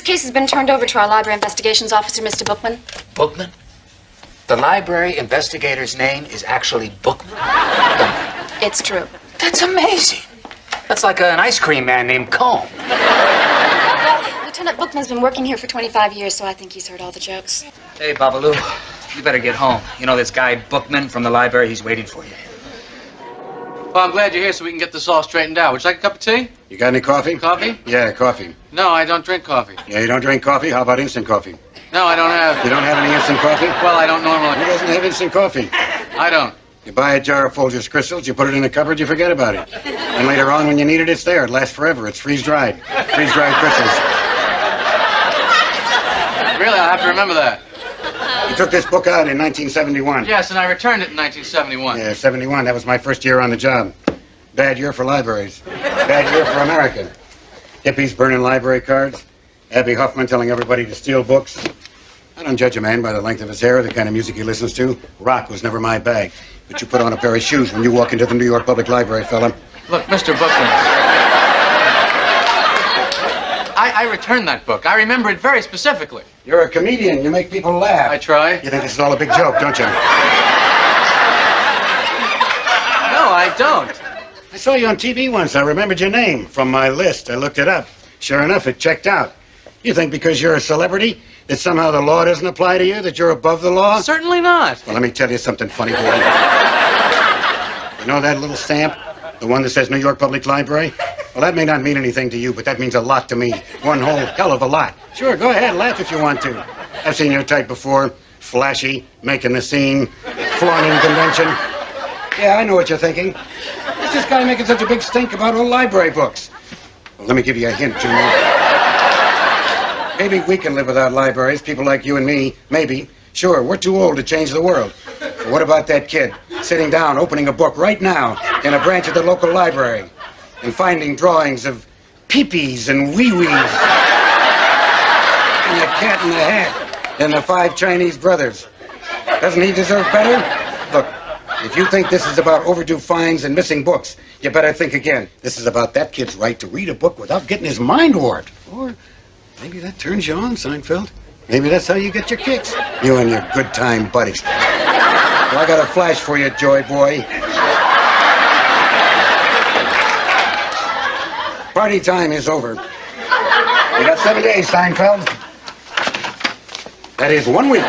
case has been turned over to our library investigations officer, Mr. Bookman. Bookman? The library investigator's name is actually Bookman? It's true. That's amazing. That's like an ice cream man named Cone. Lieutenant Bookman's been working here for 25 years, so I think he's heard all the jokes. Hey, Babalu, you better get home. You know this guy Bookman from the library? He's waiting for you. Well, I'm glad you're here so we can get this all straightened out. Would you like a cup of tea? You got any coffee? Coffee? Yeah, coffee. No, I don't drink coffee. Yeah, you don't drink coffee? How about instant coffee? No, I don't have... You don't have any instant coffee? Well, I don't normally... Who doesn't have instant coffee? I don't. You buy a jar of Folgers Crystals, you put it in a cupboard, you forget about it. And later on, when you need it, it's there. It lasts forever. It's freeze-dried. Freeze-dried crystals. Really, I'll have to remember that. You took this book out in 1971. Yes, and I returned it in 1971. Yeah, 71. That was my first year on the job. Bad year for libraries. Bad year for America. Hippies burning library cards. Abby Hoffman telling everybody to steal books. I don't judge a man by the length of his hair or the kind of music he listens to. Rock was never my bag. But you put on a pair of shoes when you walk into the New York Public Library, fella. Look, Mr. Bookman. I returned that book. I remember it very specifically. You're a comedian. You make people laugh. I try. You think this is all a big joke, don't you? No, I don't. I saw you on TV once. I remembered your name from my list. I looked it up. Sure enough, it checked out. You think because you're a celebrity that somehow the law doesn't apply to you, that you're above the law? Certainly not. Well, let me tell you something funny, boy. You know that little stamp? The one that says New York Public Library? Well, that may not mean anything to you, but that means a lot to me. One whole hell of a lot. Sure, go ahead, laugh if you want to. I've seen your type before. Flashy, making the scene, flaunting convention. Yeah, I know what you're thinking. What's this guy making such a big stink about old library books? Well, let me give you a hint, Junior. Maybe we can live without libraries, people like you and me, maybe. Sure, we're too old to change the world. But what about that kid sitting down, opening a book right now in a branch of the local library and finding drawings of peepees and wee-wees and the cat in the hat and the 5 Chinese brothers? Doesn't he deserve better? Look, if you think this is about overdue fines and missing books, you better think again. This is about that kid's right to read a book without getting his mind warped. Or maybe that turns you on, Seinfeld. Maybe that's how you get your kicks. You and your good time buddies. Well, I got a flash for you, Joy Boy. Party time is over. You got 7 days, Seinfeld. That is 1 week.